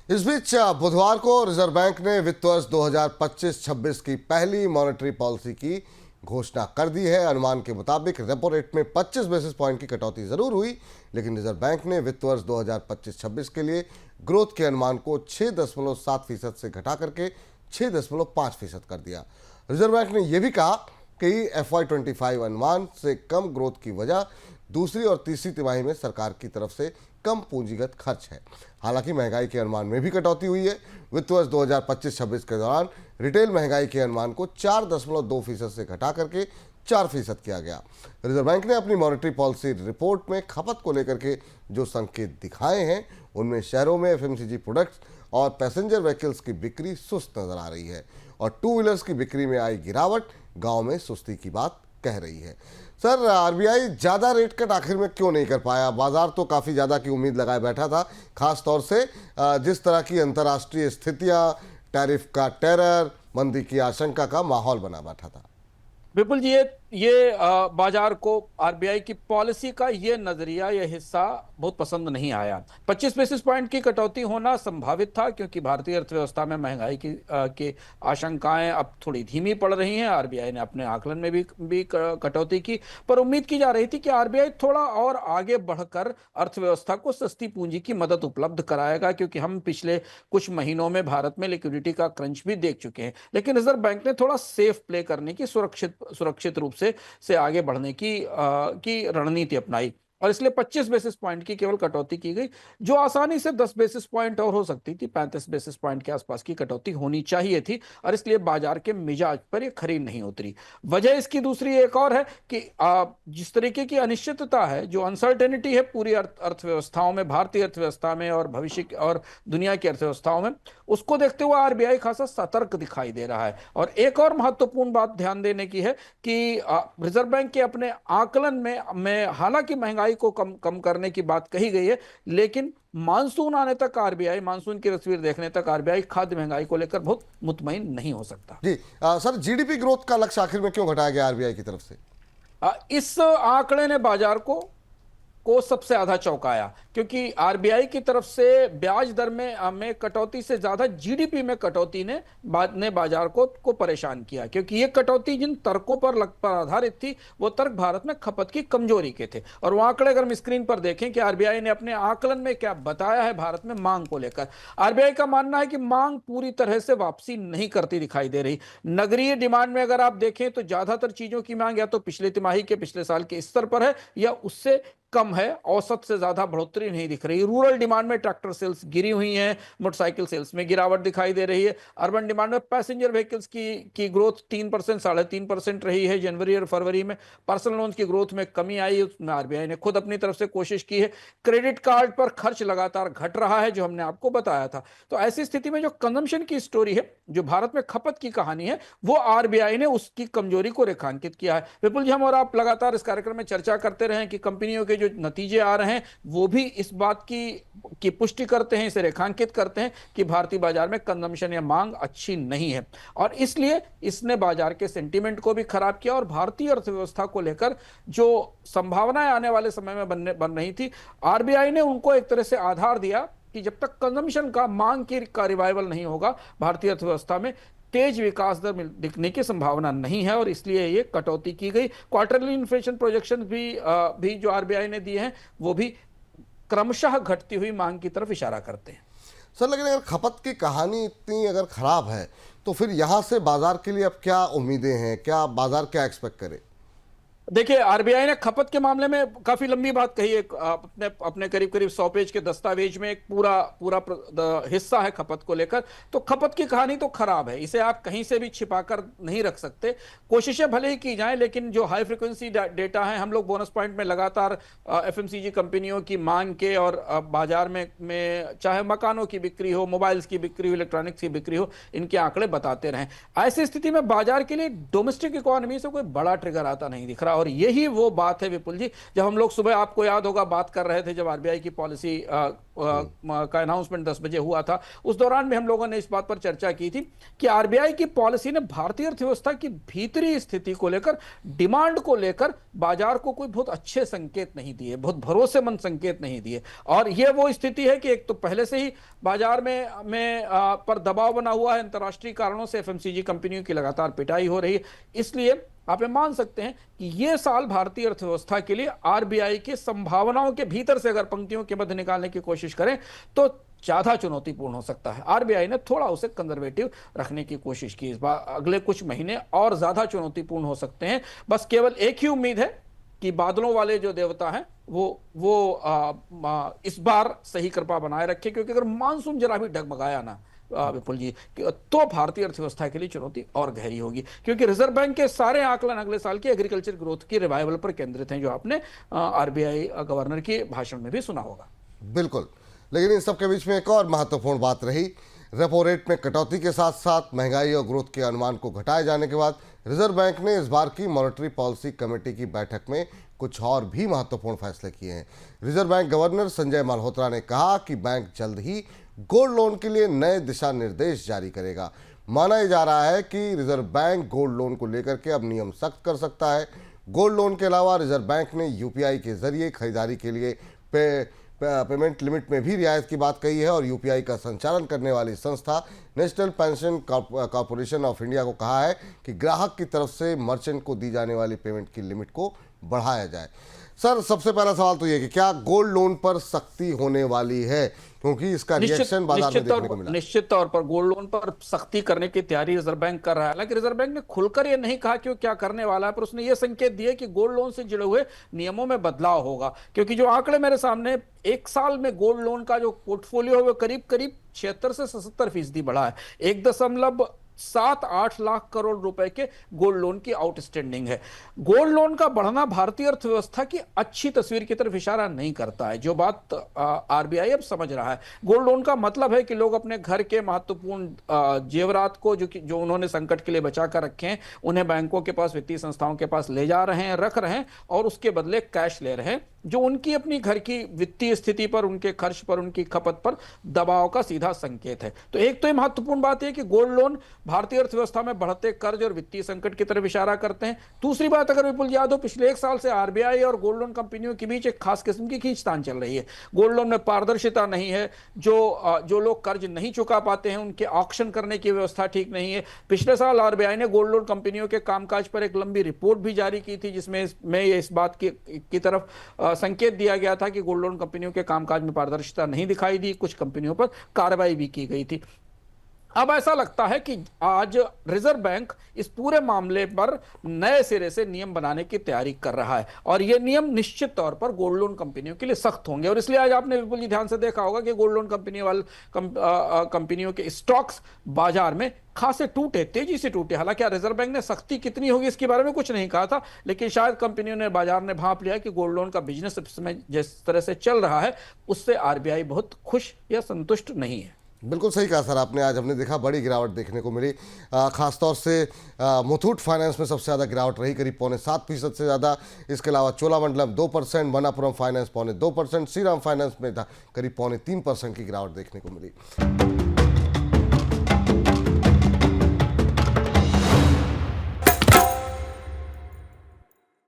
इस बीच बुधवार को रिजर्व बैंक ने वित्त वर्ष 2025-26 की पहली मॉनेटरी पॉलिसी की घोषणा कर दी है। अनुमान के मुताबिक रेपो रेट में 25 बेसिस पॉइंट की कटौती जरूर हुई, लेकिन रिजर्व बैंक ने वित्त वर्ष 2025-26 के लिए ग्रोथ के अनुमान को 6.7% से घटा करके 6.5% कर दिया। रिजर्व बैंक ने यह भी कहा कि FY25 अनुमान से कम ग्रोथ की वजह दूसरी और तीसरी तिमाही में सरकार की तरफ से कम पूंजीगत खर्च है। हालांकि महंगाई के अनुमान में भी कटौती हुई है। वित्त वर्ष 2025-26 के दौरान रिटेल महंगाई के अनुमान को 4.2% से घटा करके 4% किया गया। रिजर्व बैंक ने अपनी मॉनेटरी पॉलिसी रिपोर्ट में खपत को लेकर के जो संकेत दिखाए हैं, उनमें शहरों में FMCG प्रोडक्ट्स और पैसेंजर व्हीकल्स की बिक्री सुस्त नजर आ रही है और टू व्हीलर्स की बिक्री में आई गिरावट गांव में सुस्ती की बात कह रही है। सर, RBI ज़्यादा रेट कट आखिर में क्यों नहीं कर पाया? बाजार तो काफ़ी ज़्यादा की उम्मीद लगाए बैठा था, खास तौर से जिस तरह की अंतर्राष्ट्रीय स्थितियां, टैरिफ का टेरर, मंदी की आशंका का माहौल बना बैठा था। विपुल जी, बाजार को आरबीआई की पॉलिसी का ये नजरिया, ये हिस्सा बहुत पसंद नहीं आया। 25 बेसिस पॉइंट की कटौती होना संभावित था, क्योंकि भारतीय अर्थव्यवस्था में महंगाई की आशंकाएं अब थोड़ी धीमी पड़ रही हैं। आरबीआई ने अपने आकलन में भी कटौती की, पर उम्मीद की जा रही थी कि आरबीआई थोड़ा और आगे बढ़कर अर्थव्यवस्था को सस्ती पूंजी की मदद उपलब्ध कराएगा, क्योंकि हम पिछले कुछ महीनों में भारत में लिक्विडिटी का क्रंच भी देख चुके हैं। लेकिन रिजर्व बैंक ने थोड़ा सेफ प्ले करने की, सुरक्षित रूप से आगे बढ़ने की रणनीति अपनाई और इसलिए 25 बेसिस पॉइंट की केवल कटौती की गई, जो आसानी से 10 बेसिस पॉइंट और हो सकती थी। 35 बेसिस पॉइंट के आसपास की कटौती होनी चाहिए थी और इसलिए बाजार के मिजाज पर यह खरी नहीं उतरी। वजह इसकी दूसरी एक और है कि जिस तरीके की अनिश्चितता है, जो अनसर्टेनिटी है पूरी अर्थव्यवस्थाओं में, भारतीय अर्थव्यवस्था में और भविष्य और दुनिया की अर्थव्यवस्थाओं में, उसको देखते हुए आरबीआई खासा सतर्क दिखाई दे रहा है। और एक और महत्वपूर्ण बात ध्यान देने की है कि रिजर्व बैंक के अपने आकलन में हालांकि महंगाई को कम करने की बात कही गई है, लेकिन मानसून आने तक आरबीआई, मानसून की तस्वीर देखने तक आरबीआई खाद्य महंगाई को लेकर बहुत मुतमईन नहीं हो सकता। जी सर, जीडीपी ग्रोथ का लक्ष्य आखिर में क्यों घटाया गया आरबीआई की तरफ से? इस आंकड़े ने बाजार को सबसे ज्यादा चौंकाया, क्योंकि आरबीआई की तरफ से ब्याज दर में कटौती से ज्यादा जीडीपी में कटौती ने बाजार को परेशान किया, क्योंकि ये कटौती जिन तर्कों पर आधारित थी, वो तर्क भारत में खपत की कमजोरी के थे। और वो आंकड़े अगर हम स्क्रीन पर देखें कि आरबीआई ने अपने आकलन में क्या बताया है भारत में मांग को लेकर, आरबीआई का मानना है कि मांग पूरी तरह से वापसी नहीं करती दिखाई दे रही। नगरीय डिमांड में अगर आप देखें तो ज्यादातर चीजों की मांग या तो पिछले तिमाही के, पिछले साल के स्तर पर है या उससे कम है, औसत से ज्यादा बढ़ोतरी नहीं दिख रही। रूरल डिमांड में ट्रैक्टर सेल्स गिरी हुई हैं, मोटरसाइकिल सेल्स में गिरावट दिखाई दे रही है। अर्बन डिमांड में पैसेंजर व्हीकल्स की ग्रोथ 3%, 3.5% रही है जनवरी और फरवरी में। पर्सनल लोन्स की ग्रोथ में कमी आई, उसमें आरबीआई ने खुद अपनी तरफ से कोशिश की है। क्रेडिट कार्ड पर खर्च लगातार घट रहा है, जो हमने आपको बताया था। तो ऐसी स्थिति में जो कंजम्पशन की स्टोरी है, जो भारत में खपत की कहानी है, वो आरबीआई ने उसकी कमजोरी को रेखांकित किया है। विपुल जी, हम और आप लगातार इस कार्यक्रम में चर्चा करते रहे कि कंपनियों के जो नतीजे आ रहे हैं वो भी इस बात की पुष्टि करते हैं, इसे रेखांकित करते हैं कि भारतीय बाजार में कंजम्पशन या मांग अच्छी नहीं है, और इसलिए इसने बाजार के सेंटीमेंट को भी खराब किया। और भारतीय अर्थव्यवस्था को लेकर जो संभावनाएं आने वाले समय में बन रही थी, आरबीआई ने उनको एक तरह से आधार दिया कि जब तक कंजम्पशन का, मांग का रिवाइवल नहीं होगा, भारतीय अर्थव्यवस्था में तेज विकास दर दिखने की संभावना नहीं है, और इसलिए ये कटौती की गई। क्वार्टरली इन्फ्लेशन प्रोजेक्शन भी जो आरबीआई ने दिए हैं, वो भी क्रमशः घटती हुई मांग की तरफ इशारा करते हैं। सर, लेकिन अगर खपत की कहानी इतनी अगर खराब है, तो फिर यहां से बाजार के लिए अब क्या उम्मीदें हैं? क्या बाजार क्या एक्सपेक्ट करे? देखिए, आरबीआई ने खपत के मामले में काफी लंबी बात कही है। अपने करीब 100 पेज के दस्तावेज में एक पूरा हिस्सा है खपत को लेकर। तो खपत की कहानी तो खराब है, इसे आप कहीं से भी छिपाकर नहीं रख सकते। कोशिशें भले ही की जाएं, लेकिन जो हाई फ्रिक्वेंसी डेटा है, हम लोग बोनस पॉइंट में लगातार एफएमसीजी कंपनियों की मांग के और बाजार में चाहे मकानों की बिक्री हो, मोबाइल्स की बिक्री हो, इलेक्ट्रॉनिक्स की बिक्री हो, इनके आंकड़े बताते रहें। ऐसी स्थिति में बाजार के लिए डोमेस्टिक इकोनॉमी से कोई बड़ा ट्रिगर आता नहीं दिख रहा। और यही वो बात है विपुल जी, जब हम लोग सुबह, आपको याद होगा, बात कर रहे थे जब आरबीआई की पॉलिसी का अनाउंसमेंट 10 बजे हुआ था, उस दौरान भी हम लोगों ने इस बात पर चर्चा की थी कि आरबीआई की पॉलिसी ने भारतीय अर्थव्यवस्था की भीतरी स्थिति को लेकर, डिमांड को लेकर बाजार को कोई बहुत अच्छे संकेत नहीं दिए, बहुत भरोसेमंद संकेत नहीं दिए। और यह वो स्थिति है कि एक तो पहले से ही बाजार में पर दबाव बना हुआ है, अंतर्राष्ट्रीय कारणों से एफएमसीजी कंपनियों की लगातार पिटाई हो रही है। इसलिए आप ये मान सकते हैं कि यह साल भारतीय अर्थव्यवस्था के लिए आरबीआई की संभावनाओं के भीतर से अगर पंक्तियों के मध्य निकालने की कोशिश करें तो ज्यादा चुनौतीपूर्ण हो सकता है। आरबीआई ने थोड़ा उसे कंजर्वेटिव रखने की कोशिश की, इस बार अगले कुछ महीने और ज्यादा चुनौतीपूर्ण हो सकते हैं। बस केवल एक ही उम्मीद है कि बादलों वाले जो देवता हैं वो इस बार सही कृपा बनाए रखे, क्योंकि अगर मानसून जरा भी डगमगाया ना विपुल जी, तो भारतीय अर्थव्यवस्था के लिए चुनौती और गहरी होगी, क्योंकि रिजर्व बैंक के सारे आकलन अगले साल की एग्रीकल्चर ग्रोथ की रिवाइवल पर केंद्रित हैं, जो आपने आरबीआई गवर्नर के भाषण में भी सुना होगा। बिल्कुल, लेकिन इन सब के बीच में एक और महत्वपूर्ण बात रही। रेपो रेट में कटौती के साथ साथ महंगाई और ग्रोथ के अनुमान को घटाए जाने के बाद रिजर्व बैंक ने इस बार की मॉनेटरी पॉलिसी कमेटी की बैठक में कुछ और भी महत्वपूर्ण फैसले किए हैं। Reserve bank governor Sanjay Malhotra ने कहा कि बैंक जल्द ही गोल्ड लोन के लिए नए दिशा निर्देश जारी करेगा। माना जा रहा है कि रिजर्व बैंक गोल्ड लोन को लेकर के अब नियम सख्त कर सकता है। गोल्ड लोन के अलावा रिजर्व बैंक ने यूपीआई के जरिए खरीदारी के लिए पेमेंट लिमिट में भी रियायत की बात कही है और यूपीआई का संचालन करने वाली संस्था national pension corporation of India को कहा है कि ग्राहक की तरफ से मर्चेंट को दी जाने वाली पेमेंट की लिमिट को बढ़ाया जाए। सर, सबसे पहला सवाल तो ये कि क्या गोल्ड लोन पर सख्ती होने वाली है, क्योंकि इसका रिएक्शन बाजार में देखने को मिला। निश्चित तौर पर गोल्ड लोन पर सख्ती करने की तैयारी रिजर्व बैंक कर रहा है। हालांकि रिजर्व बैंक ने खुलकर यह नहीं कहा कि वो क्या करने वाला है, पर उसने ये संकेत दिए कि गोल्ड लोन से जुड़े हुए नियमों में बदलाव होगा। क्योंकि जो आंकड़े मेरे सामने, एक साल में गोल्ड लोन का जो पोर्टफोलियो है वो करीब करीब 76 से 77% बढ़ा है। 1.78 लाख करोड़ रुपए के गोल्ड लोन की आउटस्टैंडिंग है। गोल्ड लोन का बढ़ना भारतीय अर्थव्यवस्था की अच्छी तस्वीर की तरफ इशारा नहीं करता है, जो बात आरबीआई अब समझ रहा है। गोल्ड लोन का मतलब है कि लोग अपने घर के महत्वपूर्ण जेवरात को जो उन्होंने संकट के लिए बचा कर रखे हैं, उन्हें बैंकों के पास, वित्तीय संस्थाओं के पास ले जा रहे हैं, रख रहे हैं और उसके बदले कैश ले रहे हैं, जो उनकी अपनी घर की वित्तीय स्थिति पर, उनके खर्च पर, उनकी खपत पर दबाव का सीधा संकेत है। तो एक तो ये महत्वपूर्ण बात है कि गोल्ड लोन भारतीय अर्थव्यवस्था में बढ़ते कर्ज और वित्तीय संकट की तरफ इशारा करते हैं। दूसरी बात, अगर विपुल याद हो, पिछले एक साल से आरबीआई और गोल्ड लोन कंपनियों के बीच एक खास किस्म की खींचतान चल रही है। गोल्ड लोन में पारदर्शिता नहीं है, जो लोग कर्ज नहीं चुका पाते हैं उनके ऑक्शन करने की व्यवस्था ठीक नहीं है। पिछले साल आरबीआई ने गोल्ड लोन कंपनियों के कामकाज पर एक लंबी रिपोर्ट भी जारी की थी, जिसमें इस बात की तरफ संकेत दिया गया था कि गोल्ड लोन कंपनियों के कामकाज में पारदर्शिता नहीं दिखाई दी, कुछ कंपनियों पर कार्रवाई भी की गई थी। अब ऐसा लगता है कि आज रिजर्व बैंक इस पूरे मामले पर नए सिरे से नियम बनाने की तैयारी कर रहा है और ये नियम निश्चित तौर पर गोल्ड लोन कंपनियों के लिए सख्त होंगे। और इसलिए आज आपने विपुल जी ध्यान से देखा होगा कि गोल्ड लोन कंपनियों के स्टॉक्स बाजार में खासे टूटे, तेजी से टूटे। हालांकि रिजर्व बैंक ने सख्ती कितनी होगी इसके बारे में कुछ नहीं कहा था, लेकिन शायद कंपनियों ने, बाजार ने भांप लिया कि गोल्ड लोन का बिजनेस इस समय जिस तरह से चल रहा है उससे आरबीआई बहुत खुश या संतुष्ट नहीं है। बिल्कुल सही कहा सर आपने। आज हमने देखा बड़ी गिरावट देखने को मिली, खासतौर से मुथूट फाइनेंस में सबसे ज़्यादा गिरावट रही, करीब 7.25% से ज़्यादा। इसके अलावा चोलामंडलम 2%, मनापुरम फाइनेंस 2.25%, श्रीराम फाइनेंस में था करीब 3.25% की गिरावट देखने को मिली।